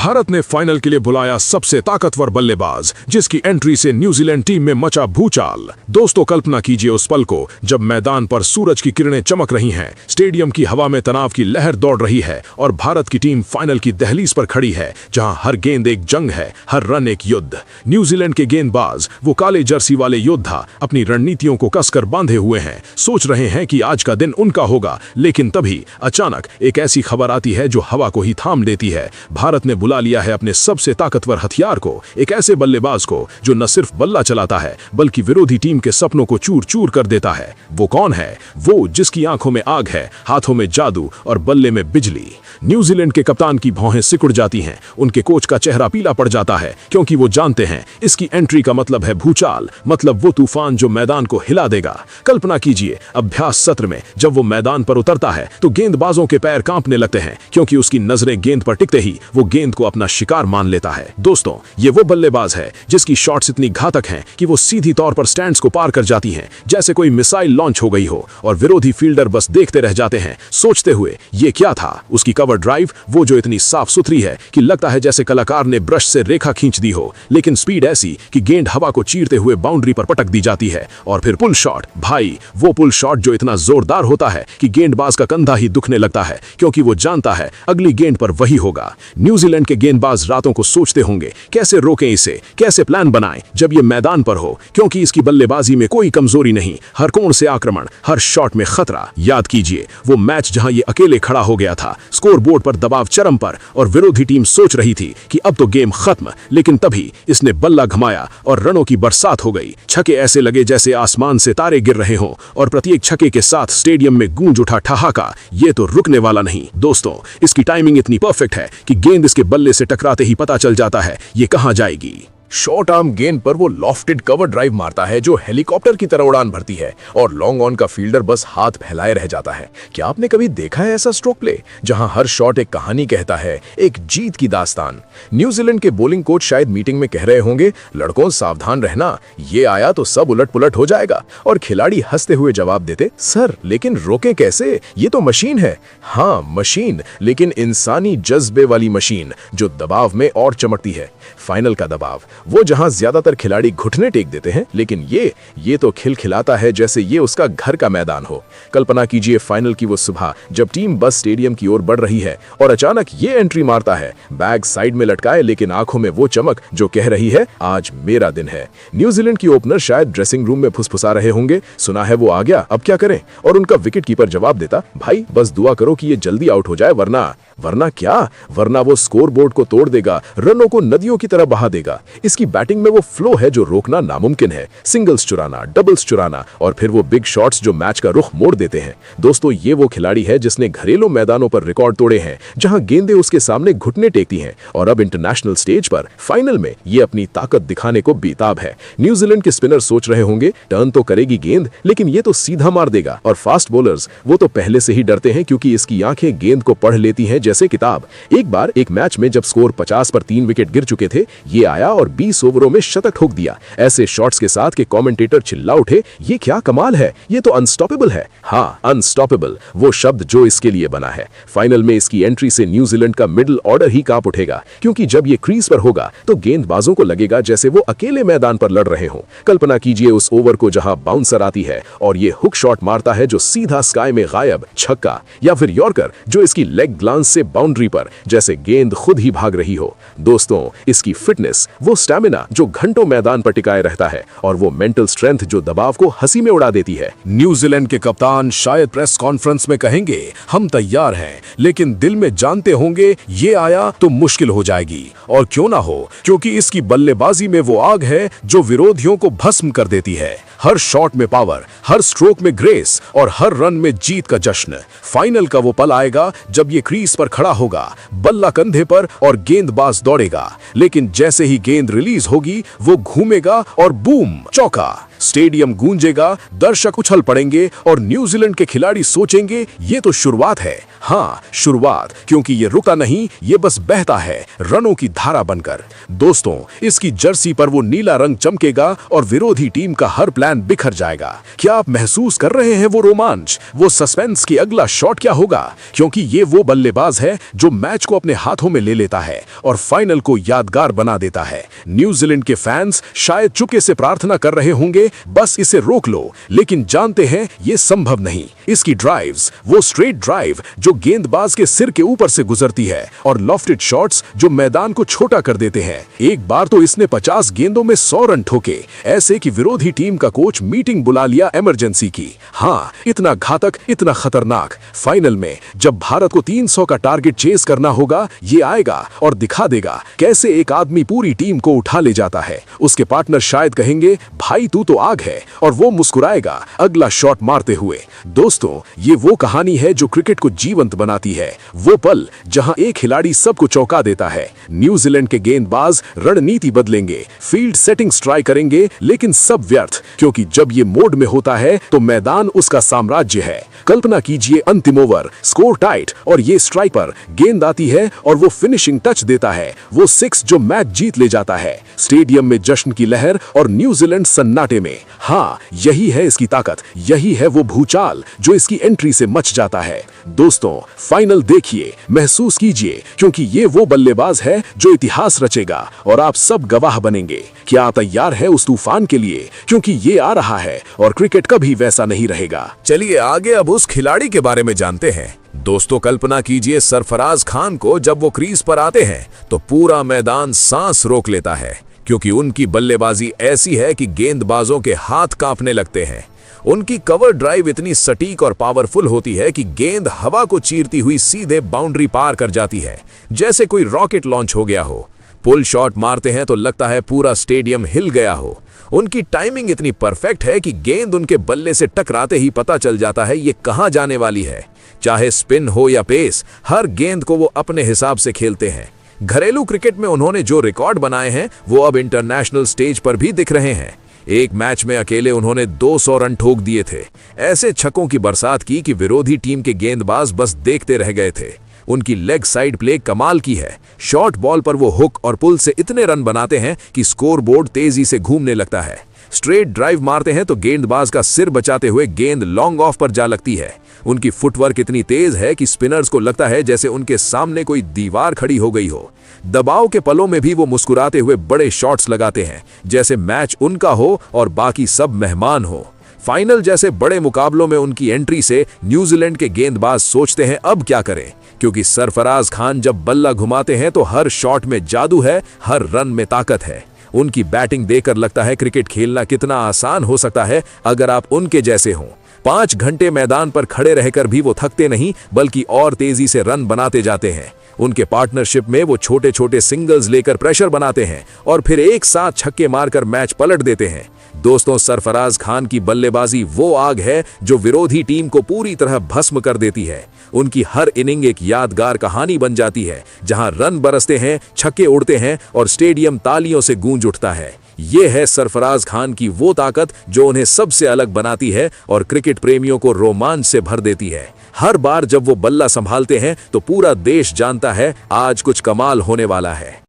भारत ने फाइनल के लिए बुलाया सबसे ताकतवर बल्लेबाज, जिसकी एंट्री से न्यूजीलैंड टीम में मचा भूचाल। दोस्तों, कल्पना कीजिए उस पल को जब मैदान पर सूरज की किरणें चमक रही हैं, स्टेडियम की हवा में तनाव की लहर दौड़ रही है और भारत की टीम फाइनल की दहलीज पर खड़ी है, जहां हर गेंद एक जंग है, हर रन एक युद्ध। न्यूजीलैंड के गेंदबाज, वो काले जर्सी वाले योद्धा, अपनी रणनीतियों को कसकर बांधे हुए हैं, सोच रहे हैं कि आज का दिन उनका होगा। लेकिन तभी अचानक एक ऐसी खबर आती है जो हवा को ही थाम देती है। भारत ने बुला लिया है अपने सबसे ताकतवर हथियार को, एक ऐसे बल्लेबाज को जो न सिर्फ बल्ला चलाता है बल्कि विरोधी टीम के सपनों को चूर चूर कर देता है। वो कौन है? वो जिसकी आंखों में आग है, हाथों में जादू और बल्ले में बिजली। न्यूजीलैंड के कप्तान की भौहें सिकुड़ जाती हैं, उनके कोच का चेहरा पीला पड़ जाता है, क्योंकि वो जानते हैं इसकी एंट्री का मतलब है भूचाल, मतलब वो तूफान जो मैदान को हिला देगा। कल्पना कीजिए, अभ्यास सत्र में जब वो मैदान पर उतरता है तो गेंदबाजों के पैर कांपने लगते हैं, क्योंकि उसकी नजरें गेंद पर टिकते ही वो गेंद को अपना शिकार मान लेता है। दोस्तों, ये वो बल्लेबाज है जिसकी शॉट्स इतनी घातक हैं कि वो सीधी तौर पर स्टैंड्स को पार कर जाती हैं, जैसे कोई मिसाइल लॉन्च हो गई हो, और विरोधी फील्डर बस देखते रह जाते हैं, सोचते हुए ये क्या था। उसकी कवर ड्राइव, वो जो इतनी साफ सुथरी है कि लगता है जैसे कलाकार ने ब्रश से रेखा खींच दी हो, लेकिन स्पीड ऐसी कि गेंद हवा को चीरते हुए बाउंड्री पर पटक दी जाती है। और फिर पुल शॉट, भाई वो पुल शॉट जो इतना जोरदार होता है कि गेंदबाज का कंधा ही दुखने लगता है, क्योंकि वो जानता है अगली गेंद पर वही होगा। न्यूजीलैंड के गेंदबाज रातों को सोचते होंगे कैसे रोकें इसे, कैसे प्लान बनाएं जब ये मैदान पर हो, क्योंकि इसकी बल्लेबाजी में कोई कमजोरी नहीं, हर कोण से आक्रमण, हर शॉट में खतरा। याद कीजिए वो मैच जहां ये अकेले खड़ा हो गया था, स्कोरबोर्ड पर दबाव चरम पर और विरोधी टीम सोच रही थी कि अब तो गेम खत्म, लेकिन तभी इसने बल्ला घुमाया और रनों की बरसात हो गई। छक्के ऐसे लगे जैसे आसमान से तारे गिर रहे हों, और प्रत्येक छक्के के साथ स्टेडियम में गूंज उठा ठहाका। ये तो रुकने वाला नहीं। दोस्तों, इसकी टाइमिंग इतनी परफेक्ट है कि गेंद इसके बल्ले से टकराते ही पता चल जाता है ये कहां जाएगी। शॉर्ट आर्म गेंद पर वो लॉफ्टेड कवर ड्राइव मारता है जो हेलीकॉप्टर की तरह उड़ान भरती है, और लॉन्ग ऑन का फील्डर बस हाथ फैलाए रह जाता है। क्या आपने कभी देखा है ऐसा स्ट्रोक प्ले जहां हर शॉट एक कहानी कहता है, एक जीत की दास्तान? न्यूजीलैंड के बॉलिंग कोच शायद मीटिंग में कह रहे होंगे, लड़कों सावधान रहना, ये आया तो सब उलट पुलट हो जाएगा। और खिलाड़ी हंसते हुए जवाब देते, सर लेकिन रोके कैसे, ये तो मशीन है। हाँ मशीन, लेकिन इंसानी जज्बे वाली मशीन जो दबाव में और चमकती है। फाइनल का दबाव, वो जहां ज्यादातर खिलाड़ी घुटने टेक देते हैं, लेकिन ये तो खिलखिलाता है जैसे ये उसका घर का मैदान हो। कल्पना कीजिए फाइनल की वो सुबह जब टीम बस स्टेडियम की ओर बढ़ रही है और अचानक ये एंट्री मारता है, बैग साइड में लटकाए लेकिन आंखों में वो चमक जो कह रही है आज मेरा दिन है। न्यूजीलैंड की ओपनर शायद ड्रेसिंग रूम में फुसफुसा रहे होंगे, सुना है वो आ गया, अब क्या करें? और उनका विकेट कीपर जवाब देता, भाई बस दुआ करो कि ये जल्दी आउट हो जाए, वरना क्या, वरना वो स्कोरबोर्ड को तोड़ देगा, रनों को नदियों की तरह बहा देगा। इसकी बैटिंग में वो फ्लो है जो रोकना नामुमकिन है, सिंगल्स चुराना, डबल्स चुराना, और फिर वो बिग शॉट्स जो मैच का रुख मोड़ देते हैं। दोस्तों, ये वो खिलाड़ी है जिसने घरेलू मैदानों पर रिकॉर्ड तोड़े हैं, जहां गेंदें उसके सामने घुटने टेकती हैं, और अब इंटरनेशनल स्टेज पर फाइनल में ये अपनी ताकत दिखाने को बेताब है। न्यूजीलैंड के स्पिनर सोच रहे होंगे, टर्न तो करेगी गेंद, लेकिन ये तो सीधा मार देगा। और फास्ट बॉलर्स, वो तो पहले से ही डरते हैं, क्योंकि इसकी आंखें गेंद को पढ़ लेती हैं जैसे किताब। एक बार एक मैच में जब स्कोर 50 पर 3 विकेट गिर चुके थे, ये आया और 20 ओवरों में शतक ठोक दिया। ऐसे शॉट्स के साथ के कमेंटेटर चिल्ला उठे, ये क्या कमाल है, ये तो अनस्टॉपेबल है। हाँ, अनस्टॉपेबल, वो शब्द जो इसके लिए बना है। फाइनल में इसकी एंट्री से न्यूजीलैंड का मिडिल ऑर्डर ही कांप उठेगा, क्योंकि जब ये क्रीज पर होगा तो गेंदबाजों को लगेगा जैसे वो अकेले मैदान पर लड़ रहे हों। कल्पना कीजिए उस ओवर को जहां बाउंसर आती है और ये हुक शॉट मारता है जो सीधा स्काई में गायब, छक्का, या फिर यॉर्कर जो इसकी लेग ग्लांस से बाउंड्री पर जैसे गेंद खुद ही भाग रही हो। दोस्तों, इसकी फिटनेस, वो स्टैमिना जो घंटों मैदान पर टिकाए रहता है, और वो मेंटल स्ट्रेंथ जो दबाव को हंसी में उड़ा देती है। न्यूजीलैंड के कप्तान शायद प्रेस कॉन्फ्रेंस में कहेंगे, हम तैयार हैं, लेकिन दिल में जानते होंगे ये आया तो मुश्किल हो जाएगी। और क्यों ना हो, क्योंकि इसकी बल्लेबाजी में वो आग है जो विरोधियों को भस्म कर देती है। हर शॉट में पावर, हर स्ट्रोक में ग्रेस, और हर रन में जीत का जश्न। फाइनल का वो पल आएगा जब ये क्रीज पर खड़ा होगा, बल्ला कंधे पर, और गेंदबाज दौड़ेगा, लेकिन जैसे ही गेंद रिलीज होगी वो घूमेगा और बूम, चौका। स्टेडियम गूंजेगा, दर्शक उछल पड़ेंगे, और न्यूजीलैंड के खिलाड़ी सोचेंगे ये तो शुरुआत है, हाँ, शुरुआत, क्योंकि ये रुकता नहीं, ये बस बहता है रनों की धारा बनकर। दोस्तों, इसकी जर्सी पर वो नीला रंग चमकेगा और विरोधी टीम का हर प्लान बिखर जाएगा। क्या आप महसूस कर रहे हैं वो रोमांच, वो सस्पेंस कि अगला शॉट क्या होगा? क्योंकि ये वो बल्लेबाज है जो मैच को अपने हाथों में ले लेता है और फाइनल को यादगार बना देता है। न्यूजीलैंड के फैंस शायद चुपके से प्रार्थना कर रहे होंगे, बस इसे रोक लो, लेकिन जानते हैं ये संभव नहीं। इसकी ड्राइव्स, वो स्ट्रेट ड्राइव जो गेंदबाज के सिर के ऊपर से गुजरती है, और लॉफ्टेड शॉट्स जो मैदान को छोटा कर देते हैं। एक बार तो इसने 50 गेंदों में 100 रन ठोके, ऐसे कि विरोधी टीम का कोच मीटिंग बुला लिया इमरजेंसी की। हाँ, इतना घातक, इतना खतरनाक। फाइनल में जब भारत को 300 का टारगेट चेस करना होगा, ये आएगा और दिखा देगा कैसे एक आदमी पूरी टीम को उठा ले जाता है। उसके पार्टनर शायद कहेंगे, भाई तू तो आग है, और वो मुस्कुराएगा अगला शॉट मारते हुए। दोस्तों, ये वो कहानी है जो क्रिकेट को जीवंत बनाती है, वो पल जहां एक खिलाड़ी सबको चौंका देता है। न्यूजीलैंड के गेंदबाज रणनीति बदलेंगे, फील्ड सेटिंग्स ट्राई करेंगे, लेकिन सब व्यर्थ, क्योंकि जब ये मोड में होता है तो मैदान उसका साम्राज्य है। कल्पना कीजिए, अंतिम ओवर, स्कोर टाइट, और ये स्ट्राइकर गेंद आती है और वो फिनिशिंग टच देता है, वो 6 जो मैच जीत ले जाता है। स्टेडियम में जश्न की लहर और न्यूजीलैंड सन्नाटे में। हाँ, यही है इसकी ताकत, यही है वो भूचाल जो इसकी एंट्री से मच जाता है। दोस्तों, फाइनल देखिए, महसूस कीजिए, क्योंकि ये वो बल्लेबाज है जो इतिहास रचेगा और आप सब गवाह बनेंगे। क्या तैयार है उस तूफान के लिए? क्योंकि ये आ रहा है और क्रिकेट कभी वैसा नहीं रहेगा। चलिए आगे अब उस खिलाड़ी के बारे में जानते हैं। दोस्तों, कल्पना कीजिए सरफराज खान को, जब वो क्रीज पर आते हैं तो पूरा मैदान सांस रोक लेता है, क्योंकि उनकी बल्लेबाजी ऐसी है कि गेंदबाजों के हाथ कांपने लगते हैं। उनकी कवर ड्राइव इतनी सटीक और पावरफुल होती है कि गेंद हवा को चीरती हुई सीधे बाउंड्री पार कर जाती है, जैसे कोई रॉकेट लॉन्च हो गया हो। पुल शॉट मारते हैं तो लगता है पूरा स्टेडियम हिल गया हो। उनकी टाइमिंग इतनी परफेक्ट है कि गेंद उनके बल्ले से टकराते ही पता चल जाता है ये कहां जाने वाली है। चाहे स्पिन हो या पेस, हर गेंद को वो अपने हिसाब से खेलते हैं। घरेलू क्रिकेट में उन्होंने जो रिकॉर्ड बनाए हैं वो अब इंटरनेशनल स्टेज पर भी दिख रहे हैं। एक मैच में अकेले उन्होंने 200 रन ठोक दिए थे, ऐसे छक्कों की बरसात की कि विरोधी टीम के गेंदबाज बस देखते रह गए थे। उनकी लेग साइड प्ले कमाल की है। शॉर्ट बॉल पर वो हुक और पुल से इतने रन बनाते हैं कि स्कोर बोर्ड तेजी से घूमने लगता है। स्ट्रेट ड्राइव मारते हैं तो गेंदबाज का सिर बचाते हुए गेंद लॉन्ग ऑफ पर जा लगती है। उनकी फुटवर्क इतनी तेज है कि स्पिनर्स को लगता है जैसे उनके सामने कोई दीवार खड़ी हो गई हो। दबाव के पलों में भी वो मुस्कुराते हुए बड़े शॉट्स लगाते हैं, जैसे मैच उनका हो और बाकी सब मेहमान हो। फाइनल जैसे बड़े मुकाबलों में उनकी एंट्री से न्यूजीलैंड के गेंदबाज सोचते हैं अब क्या करें, क्योंकि सरफराज खान जब बल्ला घुमाते हैं तो हर शॉट में जादू है, हर रन में ताकत है। उनकी बैटिंग देखकर लगता है क्रिकेट खेलना कितना आसान हो सकता है अगर आप उनके जैसे हों। 5 घंटे मैदान पर खड़े रहकर भी वो थकते नहीं, बल्कि और तेजी से रन बनाते जाते हैं। उनके पार्टनरशिप में वो छोटे छोटे सिंगल्स लेकर प्रेशर बनाते हैं और फिर एक साथ छक्के मारकर मैच पलट देते हैं। दोस्तों, सरफराज खान की बल्लेबाजी वो आग है जो विरोधी टीम को पूरी तरह भस्म कर देती है। उनकी हर इनिंग एक यादगार कहानी बन जाती है, जहां रन बरसते हैं, छक्के उड़ते हैं और स्टेडियम तालियों से गूंज उठता है। ये है सरफराज खान की वो ताकत जो उन्हें सबसे अलग बनाती है और क्रिकेट प्रेमियों को रोमांच से भर देती है। हर बार जब वो बल्ला संभालते हैं तो पूरा देश जानता है आज कुछ कमाल होने वाला है।